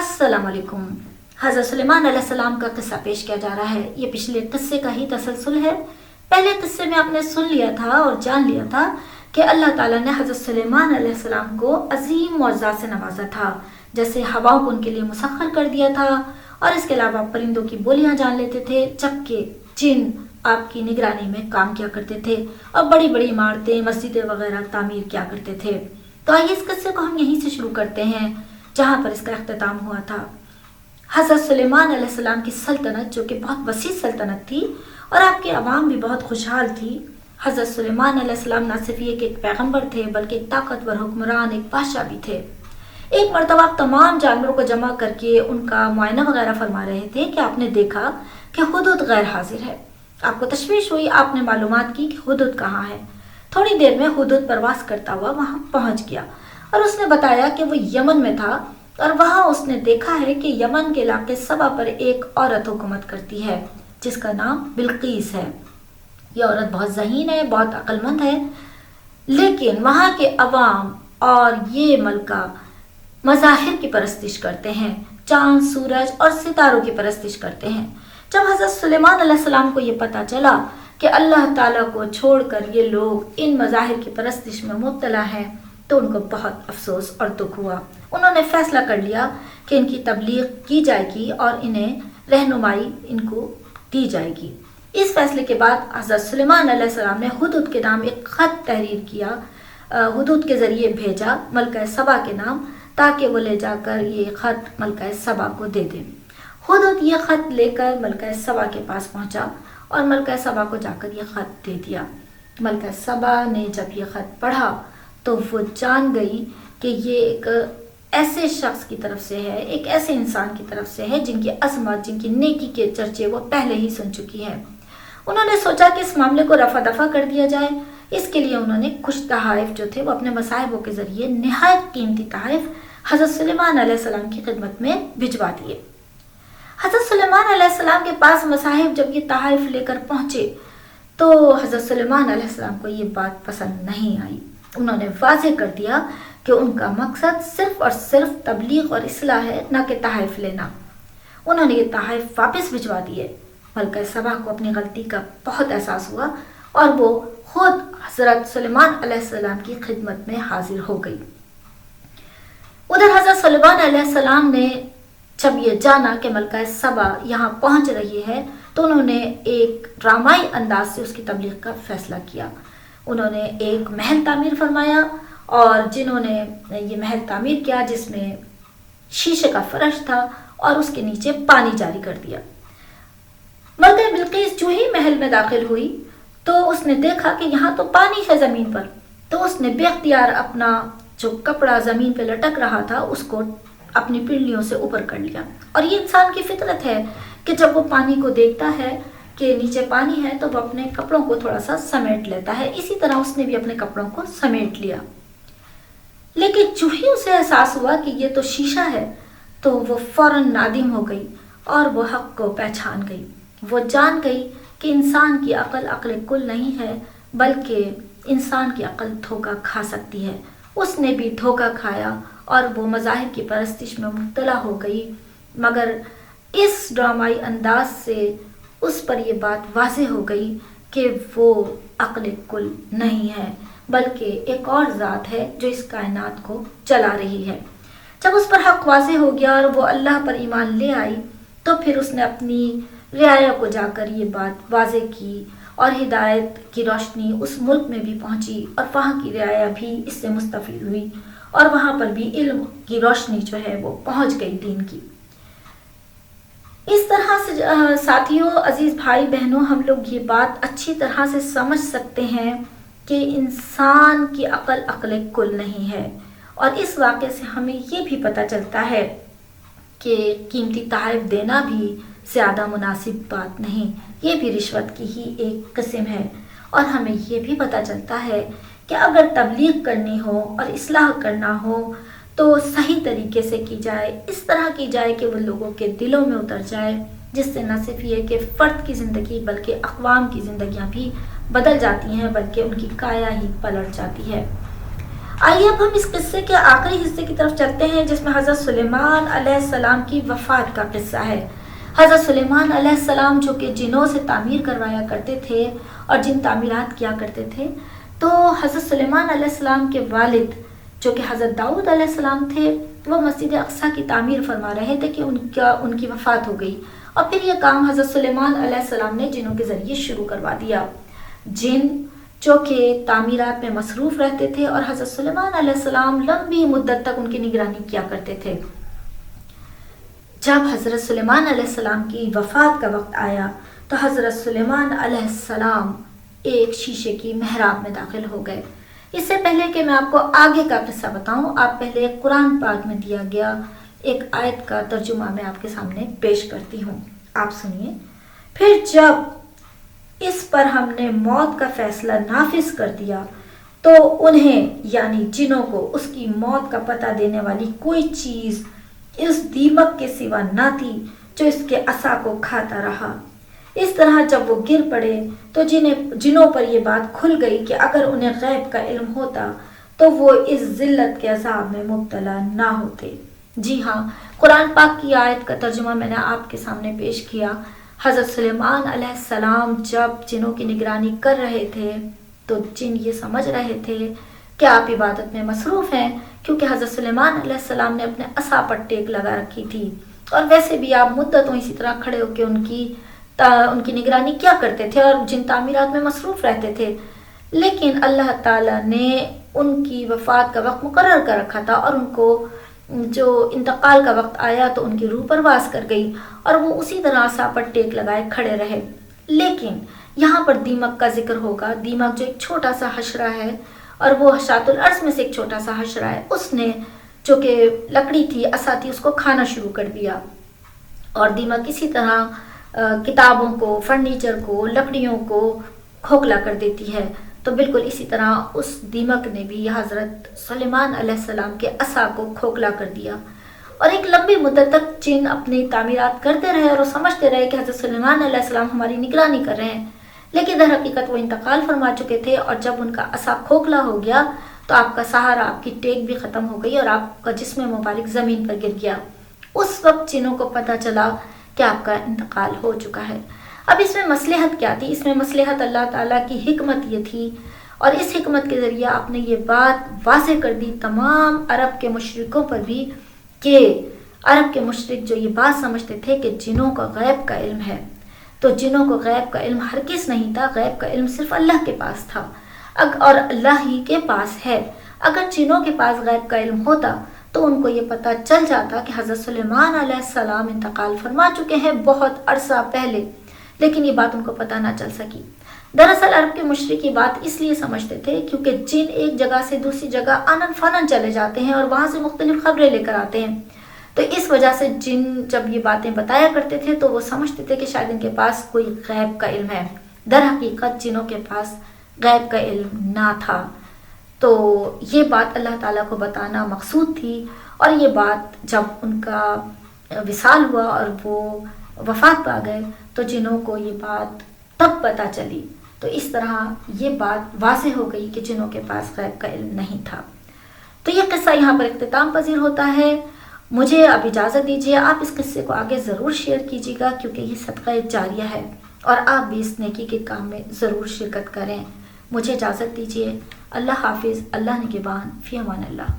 السلام علیکم۔ حضرت سلیمان علیہ السلام کا قصہ پیش کیا جا رہا ہے۔ یہ پچھلے قصے کا ہی تسلسل ہے۔ پہلے قصے میں آپ نے سن لیا تھا اور جان لیا تھا کہ اللہ تعالیٰ نے حضرت سلیمان علیہ السلام کو عظیم معجزات سے نوازا تھا، جیسے ہواؤں کو ان کے لیے مسخر کر دیا تھا، اور اس کے علاوہ پرندوں کی بولیاں جان لیتے تھے، جبکہ جن آپ کی نگرانی میں کام کیا کرتے تھے اور بڑی بڑی عمارتیں، مسجدیں وغیرہ تعمیر کیا کرتے تھے۔ تو آئیے اس قصے کو ہم یہیں سے شروع کرتے ہیں جہاں پر اس کا اختتام ہوا تھا۔ حضرت سلیمان علیہ السلام کی سلطنت، جو کہ بہت وسیع سلطنت تھی اور آپ کی عوام بھی بہت خوشحال تھی۔ حضرت سلیمان علیہ السلام نہ صرف یہ کہ ایک پیغمبر تھے بلکہ ایک طاقتور حکمران، ایک بادشاہ بھی تھے۔ ایک مرتبہ تمام جانوروں کو جمع کر کے ان کا معائنہ وغیرہ فرما رہے تھے کہ آپ نے دیکھا کہ ہدہد غیر حاضر ہے۔ آپ کو تشویش ہوئی، آپ نے معلومات کی کہ ہدہد کہاں ہے۔ تھوڑی دیر میں ہدہد پرواز کرتا ہوا وہاں پہنچ گیا اور اس نے بتایا کہ وہ یمن میں تھا، اور وہاں اس نے دیکھا ہے کہ یمن کے علاقے سبا پر ایک عورت حکومت کرتی ہے جس کا نام بلقیس ہے۔ یہ عورت بہت ذہین ہے، بہت عقل مند ہے، لیکن وہاں کے عوام اور یہ ملکہ مظاہر کی پرستش کرتے ہیں، چاند، سورج اور ستاروں کی پرستش کرتے ہیں۔ جب حضرت سلیمان علیہ السلام کو یہ پتہ چلا کہ اللہ تعالیٰ کو چھوڑ کر یہ لوگ ان مظاہر کی پرستش میں مبتلا ہیں تو ان کو بہت افسوس اور دکھ ہوا۔ انہوں نے فیصلہ کر لیا کہ ان کی تبلیغ کی جائے گی اور انہیں رہنمائی ان کو دی جائے گی۔ اس فیصلے کے بعد حضرت سلیمان علیہ السلام نے ہدہد کے نام ایک خط تحریر کیا، ہدہد کے ذریعے بھیجا ملکہ سبا کے نام، تاکہ وہ لے جا کر یہ خط ملکہ سبا کو دے دیں۔ ہدہد یہ خط لے کر ملکہ سبا کے پاس پہنچا اور ملکہ سبا کو جا کر یہ خط دے دیا۔ ملکہ سبا نے جب یہ خط پڑھا تو وہ جان گئی کہ یہ ایک ایسے شخص کی طرف سے ہے، ایک ایسے انسان کی طرف سے ہے جن کی عظمت، جن کی نیکی کے چرچے وہ پہلے ہی سن چکی ہے۔ انہوں نے سوچا کہ اس معاملے کو رفع دفع کر دیا جائے۔ اس کے لیے انہوں نے کچھ تحائف جو تھے وہ اپنے مصاحبوں کے ذریعے نہایت قیمتی تحائف حضرت سلیمان علیہ السلام کی خدمت میں بھجوا دیے۔ حضرت سلیمان علیہ السلام کے پاس مصاحب جب یہ تحائف لے کر پہنچے تو حضرت سلیمان علیہ السلام کو یہ بات پسند نہیں آئی۔ انہوں نے واضح کر دیا کہ ان کا مقصد صرف اور صرف تبلیغ اور اصلاح ہے، نہ کہ تحائف لینا۔ انہوں نے یہ تحائف واپس بھجوا دیے۔ ملکہ سبا کو اپنی غلطی کا بہت احساس ہوا اور وہ خود حضرت سلیمان علیہ السلام کی خدمت میں حاضر ہو گئی۔ ادھر حضرت سلیمان علیہ السلام نے جب یہ جانا کہ ملکہ سبا یہاں پہنچ رہی ہے تو انہوں نے ایک ڈرامائی انداز سے اس کی تبلیغ کا فیصلہ کیا۔ انہوں نے ایک محل تعمیر فرمایا اور جنہوں نے یہ محل تعمیر کیا جس میں شیشے کا فرش تھا اور اس کے نیچے پانی جاری کر دیا۔ ملکہ بلقیس جو ہی محل میں داخل ہوئی تو اس نے دیکھا کہ یہاں تو پانی ہے زمین پر، تو اس نے بے اختیار اپنا جو کپڑا زمین پہ لٹک رہا تھا اس کو اپنی پنڈلیوں سے اوپر کر لیا۔ اور یہ انسان کی فطرت ہے کہ جب وہ پانی کو دیکھتا ہے کہ نیچے پانی ہے تو وہ اپنے کپڑوں کو تھوڑا سا سمیٹ لیتا ہے۔ اسی طرح اس نے بھی اپنے کپڑوں کو سمیٹ لیا، لیکن جو ہی اسے احساس ہوا کہ یہ تو شیشہ ہے تو وہ فوراً نادم ہو گئی اور وہ حق کو پہچان گئی۔ وہ جان گئی کہ انسان کی عقل کل نہیں ہے، بلکہ انسان کی عقل دھوکہ کھا سکتی ہے۔ اس نے بھی دھوکہ کھایا اور وہ مظاہر کی پرستش میں مبتلا ہو گئی، مگر اس ڈرامائی انداز سے اس پر یہ بات واضح ہو گئی کہ وہ عقل کل نہیں ہے، بلکہ ایک اور ذات ہے جو اس کائنات کو چلا رہی ہے۔ جب اس پر حق واضح ہو گیا اور وہ اللہ پر ایمان لے آئی تو پھر اس نے اپنی رعایا کو جا کر یہ بات واضح کی اور ہدایت کی روشنی اس ملک میں بھی پہنچی اور وہاں کی رعایا بھی اس سے مستفید ہوئی اور وہاں پر بھی علم کی روشنی جو ہے وہ پہنچ گئی دین کی۔ اس طرح سے ساتھیوں، عزیز بھائی بہنوں، ہم لوگ یہ بات اچھی طرح سے سمجھ سکتے ہیں کہ انسان کی عقل کل نہیں ہے، اور اس واقعے سے ہمیں یہ بھی پتہ چلتا ہے کہ قیمتی تحائف دینا بھی زیادہ مناسب بات نہیں، یہ بھی رشوت کی ہی ایک قسم ہے۔ اور ہمیں یہ بھی پتہ چلتا ہے کہ اگر تبلیغ کرنی ہو اور اصلاح کرنا ہو تو صحیح طریقے سے کی جائے، اس طرح کی جائے کہ وہ لوگوں کے دلوں میں اتر جائے، جس سے نہ صرف یہ کہ فرد کی زندگی بلکہ اقوام کی زندگیاں بھی بدل جاتی ہیں، بلکہ ان کی کایا ہی پلٹ جاتی ہے۔ آئیے اب ہم اس قصے کے آخری حصے کی طرف چلتے ہیں، جس میں حضرت سلیمان علیہ السلام کی وفات کا قصہ ہے۔ حضرت سلیمان علیہ السلام جو کہ جنوں سے تعمیر کروایا کرتے تھے اور جن تعمیرات کیا کرتے تھے، تو حضرت سلیمان علیہ السلام کے والد جو کہ حضرت داؤد علیہ السلام تھے، وہ مسجد اقصیٰ کی تعمیر فرما رہے تھے کہ ان کی وفات ہو گئی، اور پھر یہ کام حضرت سلیمان علیہ السلام نے جنوں کے ذریعے شروع کروا دیا۔ جن جو کہ تعمیرات میں مصروف رہتے تھے اور حضرت سلیمان علیہ السلام لمبی مدت تک ان کی نگرانی کیا کرتے تھے۔ جب حضرت سلیمان علیہ السلام کی وفات کا وقت آیا تو حضرت سلیمان علیہ السلام ایک شیشے کی محراب میں داخل ہو گئے۔ اس سے پہلے کہ میں آپ کو آگے کا قصہ بتاؤں، آپ پہلے قرآن پاک میں دیا گیا ایک آیت کا ترجمہ میں آپ کے سامنے پیش کرتی ہوں، آپ سنیے۔ پھر جب اس پر ہم نے موت کا فیصلہ نافذ کر دیا تو انہیں یعنی جنوں کو اس کی موت کا پتہ دینے والی کوئی چیز اس دیمک کے سوا نہ تھی جو اس کے عصا کو کھاتا رہا۔ اس طرح جب وہ گر پڑے تو جنوں پر یہ بات کھل گئی کہ اگر انہیں غیب کا علم ہوتا تو وہ اس ذلت کے عذاب میں مبتلا نہ ہوتے۔ جی ہاں، قرآن پاک کی آیت کا ترجمہ میں نے آپ کے سامنے پیش کیا۔ حضرت سلیمان علیہ السلام جب جنوں کی نگرانی کر رہے تھے تو جن یہ سمجھ رہے تھے کہ آپ عبادت میں مصروف ہیں، کیونکہ حضرت سلیمان علیہ السلام نے اپنے عصا پر ٹیک لگا رکھی تھی، اور ویسے بھی آپ مدتوں اسی طرح کھڑے ہو کے ان کی نگرانی کیا کرتے تھے اور جن تعمیرات میں مصروف رہتے تھے، لیکن اللہ تعالیٰ نے ان کی وفات کا وقت مقرر کر رکھا تھا، اور ان کو جو انتقال کا وقت آیا تو ان کی روح پرواز کر گئی اور وہ اسی طرح عصا پر ٹیک لگائے کھڑے رہے۔ لیکن یہاں پر دیمک کا ذکر ہوگا۔ دیمک جو ایک چھوٹا سا حشرہ ہے، اور وہ حشرات الارض میں سے ایک چھوٹا سا حشرہ ہے، اس نے جو کہ لکڑی تھی، عصا تھی، اس کو کھانا شروع کر دیا۔ اور دیمک اسی طرح کتابوں کو، فرنیچر کو، لکڑیوں کو کھوکھلا کر دیتی ہے، تو بالکل اسی طرح اس دیمک نے بھی حضرت سلیمان علیہ السلام کے عصا کو کھوکھلا کر دیا، اور ایک لمبی مدت تک جن اپنی تعمیرات کرتے رہے اور وہ سمجھتے رہے کہ حضرت سلیمان علیہ السلام ہماری نگرانی کر رہے ہیں، لیکن در حقیقت وہ انتقال فرما چکے تھے، اور جب ان کا عصا کھوکھلا ہو گیا تو آپ کا سہارا، آپ کی ٹیک بھی ختم ہو گئی اور آپ کا جسم مبارک زمین پر گر گیا۔ اس وقت جنوں کو پتہ چلا کہ آپ کا انتقال ہو چکا ہے۔ اب اس میں مصلحت کیا تھی؟ اس میں مصلحت اللہ تعالیٰ کی حکمت یہ تھی، اور اس حکمت کے ذریعے آپ نے یہ بات واضح کر دی تمام عرب کے مشرکوں پر بھی، کہ عرب کے مشرک جو یہ بات سمجھتے تھے کہ جنوں کا غیب کا علم ہے، تو جنوں کو غیب کا علم ہرگز نہیں تھا، غیب کا علم صرف اللہ کے پاس تھا اور اللہ ہی کے پاس ہے۔ اگر جنوں کے پاس غیب کا علم ہوتا تو ان کو یہ پتہ چل جاتا کہ حضرت سلیمان علیہ السلام انتقال فرما چکے ہیں بہت عرصہ پہلے، لیکن یہ بات ان کو پتہ نہ چل سکی۔ دراصل عرب کے مشرک یہ بات اس لیے سمجھتے تھے کیونکہ جن ایک جگہ سے دوسری جگہ آنن فانن چلے جاتے ہیں اور وہاں سے مختلف خبریں لے کر آتے ہیں، تو اس وجہ سے جن جب یہ باتیں بتایا کرتے تھے تو وہ سمجھتے تھے کہ شاید ان کے پاس کوئی غیب کا علم ہے۔ در حقیقت جنوں کے پاس غیب کا علم نہ تھا، تو یہ بات اللہ تعالیٰ کو بتانا مقصود تھی، اور یہ بات جب ان کا وصال ہوا اور وہ وفات پا گئے تو جنوں کو یہ بات تب پتہ چلی، تو اس طرح یہ بات واضح ہو گئی کہ جنوں کے پاس غیب کا علم نہیں تھا۔ تو یہ قصہ یہاں پر اختتام پذیر ہوتا ہے۔ مجھے اب اجازت دیجیے، آپ اس قصے کو آگے ضرور شیئر کیجیے گا، کیونکہ یہ صدقہ جاریہ ہے اور آپ بھی اس نیکی کے کام میں ضرور شرکت کریں۔ مجھے اجازت دیجیے، اللہ حافظ، اللہ نگہبان، فی امان اللہ۔